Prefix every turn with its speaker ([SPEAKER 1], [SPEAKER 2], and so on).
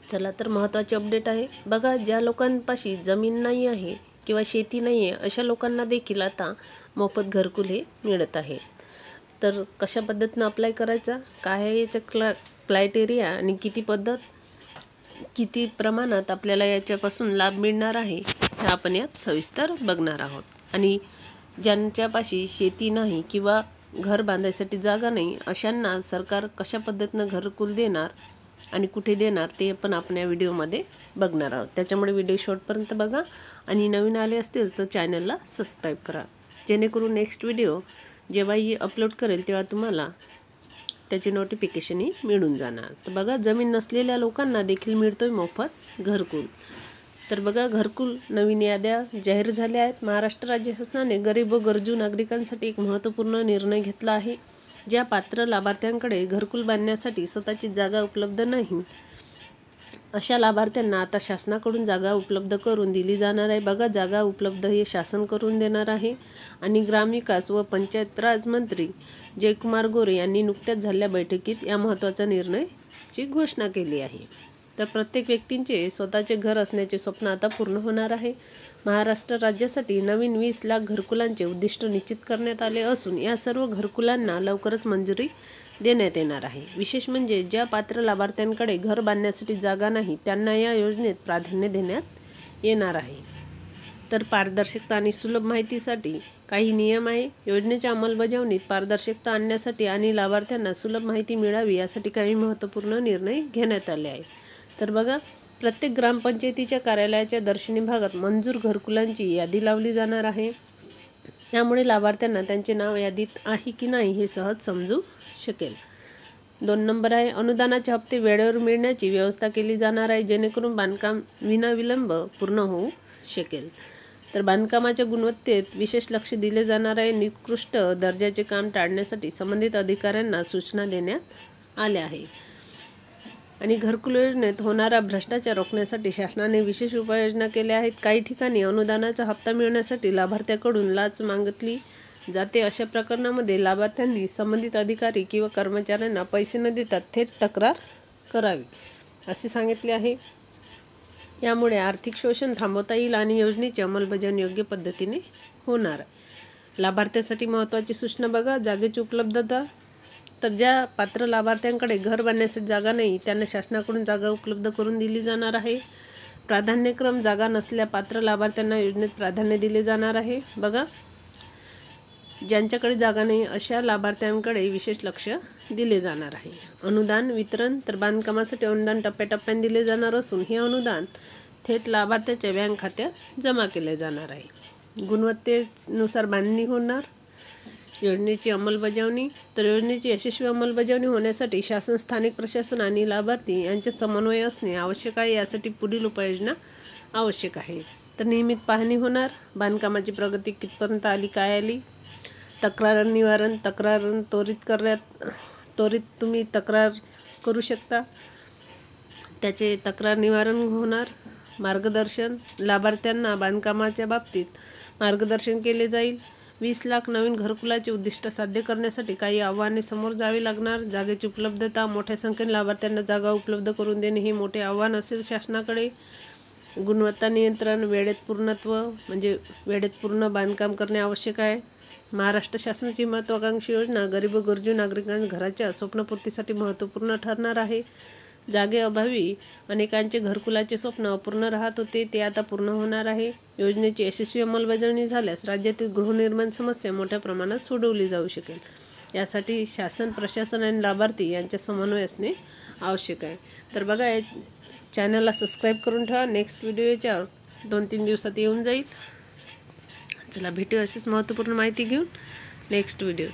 [SPEAKER 1] चला तर महत्त्वाचे अपडेट आहे बघा। ज्या लोकांपाशी जमीन नाही आहे किंवा शेती नाही आहे अशा लोकांना देखील आता मोफत घरकुल हे मिळत आहे। तर कशा पद्धतीने अप्लाय करायचा, काय आहे याचा क्रायटेरिया आणि किती पद्धत, किती प्रमाणात आपल्याला याच्यापासून लाभ मिळणार आहे हे आपण यात सविस्तर बघणार आहोत। आणि ज्यांच्यापाशी शेती नाही किंवा घर बांधायसाठी जागा नाही अशांना सरकार कशा पद्धतीने घरकुल देणार आणि कुठे देणार ते पण आपण या व्हिडिओमध्ये बघणार आहोत। त्याच्यामुळे व्हिडिओ शेवटपर्यंत बघा आणि नवीन आले असतील तर चॅनलला सबस्क्राईब करा, जेणेकरून नेक्स्ट व्हिडिओ जेव्हाही अपलोड करेल तेव्हा तुम्हाला त्याची नोटिफिकेशनही मिळून जाणार। तर बघा, जमीन नसलेल्या लोकांना देखील मिळतोय मोफत घरकुल। तर बघा, घरकुल नवीन याद्या जाहीर झाल्या आहेत। महाराष्ट्र राज्य शासनाने गरीब व गरजू नागरिकांसाठी एक महत्त्वपूर्ण निर्णय घेतला आहे। ज्या पात्र लाभार्थ्यांकडे घरकुल बांधण्यासाठी स्वतःची जागा उपलब्ध नाही अशा लाभार्थ्यांना आता शासनाकडून जागा उपलब्ध करून दिली जाणार आहे। बघा, जागा उपलब्ध हे शासन करून देणार आहे। आणि ग्रामविकास व पंचायत राज मंत्री जयकुमार गोरे यांनी नुकत्याच झालेल्या बैठकीत या महत्त्वाचा निर्णयाची घोषणा केली आहे। तर प्रत्येक व्यक्तींचे स्वतःचे घर असण्याचे स्वप्न आता पूर्ण होणार आहे। महाराष्ट्र राज्यासाठी नवीन 20 लाख घरकुलांचे उद्दिष्ट निश्चित करण्यात आले असून या सर्व घरकुलांना लवकरच मंजुरी देण्यात येणार आहे। विशेष म्हणजे ज्या पात्र लाभार्थ्यांकडे घर बांधण्यासाठी जागा नाही त्यांना या योजनेत प्राधान्य देण्यात येणार आहे। तर पारदर्शकता आणि सुलभ माहितीसाठी काही नियम आहे। योजनेच्या अंमलबजावणीत पारदर्शकता आणण्यासाठी आणि लाभार्थ्यांना सुलभ माहिती मिळावी यासाठी काही महत्त्वपूर्ण निर्णय घेण्यात आले आहे। तर बघा, प्रत्येक ग्रामपंचायतीच्या कार्यालयाच्या दर्शनी भागात मंजूर घरकुलांची यादी लावली जाणार आहे। यामुळे लाभार्थ्यांना त्यांचे नाव यादीत आहे की नाही हे सहज समजू शकेल। 2 नंबर आहे, अनुदानाचे हप्ते वेळेवर मिळण्याची व्यवस्था केली जाणार आहे, जेणेकरून बांधकाम विनाविलंब पूर्ण होऊ शकेल। तर बांधकामाच्या गुणवत्तेत विशेष लक्ष दिले जाणार आहे। निकृष्ट दर्जाचे काम टाळण्यासाठी संबंधित अधिकाऱ्यांना सूचना देण्यात आल्या आहे। आणि घरकुल योजनेत होणारा भ्रष्टाचार रोखण्यासाठी शासनाने विशेष उपाययोजना केल्या आहेत। काही ठिकाणी अनुदानाचा हप्ता मिळवण्यासाठी लाभार्थ्याकडून लाच मागितली जाते। अशा प्रकरणामध्ये लाभार्थ्यांनी संबंधित अधिकारी किंवा कर्मचाऱ्यांना पैसे न देता थेट तक्रार करावी असे सांगितले आहे। यामुळे आर्थिक शोषण थांबवता येईल आणि योजनेची अंमलबजावणी योग्य पद्धतीने होणार। लाभार्थ्यासाठी महत्त्वाची सूचना बघा, जागेची उपलब्धता। तर ज्या पात्र लाभार्थ्यांकडे घर बांधण्यासाठी जागा नाही त्यांना शासनाकडून जागा उपलब्ध करून दिली जाणार आहे। प्राधान्यक्रम जागा नसलेल्या पात्र लाभार्थ्यांना योजनेत प्राधान्य दिले जाणार आहे। बघा, ज्यांच्याकडे जागा नाही अशा लाभार्थ्यांकडे विशेष लक्ष दिले जाणार आहे। अनुदान वितरण, तर बांधकामासाठी अनुदान टप्प्याटप्प्याने दिले जाणार असून हे अनुदान थेट लाभार्थ्याच्या बँक खात्यात जमा केले जाणार आहे। गुणवत्तेनुसार बांधणी होणार। योजनेची अंमलबजावणी, तर योजनेची यशस्वी अंमलबजावणी होण्यासाठी शासन, स्थानिक प्रशासन आणि लाभार्थी यांच्यात समन्वय असणे आवश्यक आहे। यासाठी पुढील उपाययोजना आवश्यक आहे। तर नियमित पाहणी होणार, बांधकामाची प्रगती कितपर्यंत आली, काय आली, तक्रार निवारण, त्वरित तुम्ही तक्रार करू शकता, त्याचे तक्रार निवारण होणार। मार्गदर्शन, लाभार्थ्यांना बांधकामाच्या बाबतीत मार्गदर्शन केले जाईल। 20 लाख नवीन घरकुलाचे उद्दिष्ट साध्य करण्यासाठी काही आव्हाने समोर जावे लागणार। जागेची उपलब्धता, मोठ्या संख्येने लाभार्थ्यांना जागा उपलब्ध करून देणे हे मोठे आव्हान असेल शासनाकडे। गुणवत्ता नियंत्रण, वेळेत पूर्णत्व म्हणजे वेळेत पूर्ण बांधकाम करणे आवश्यक आहे। महाराष्ट्र शासनाची महत्त्वाकांक्षी योजना गरीब व गरजू नागरिकांच्या घराच्या स्वप्नपूर्तीसाठी महत्त्वपूर्ण ठरणार आहे। जागेअभावी अनेकांचे घरकुलाचे स्वप्न अपूर्ण राहत होते, ते आता पूर्ण होणार आहे। योजनेची यशस्वी अंमलबजावणी झाल्यास राज्यातील गृहनिर्माण समस्या मोठ्या प्रमाणात सोडवली जाऊ शकेल। यासाठी शासन, प्रशासन आणि लाभार्थी यांचे समन्वय असणे आवश्यक आहे। तर बघा, या चॅनलला सबस्क्राईब करून ठेवा। नेक्स्ट व्हिडिओ याच्यावर 2-3 दिवसात येऊन जाईल। चला भेटू अशीच महत्त्वपूर्ण माहिती घेऊन नेक्स्ट व्हिडिओ।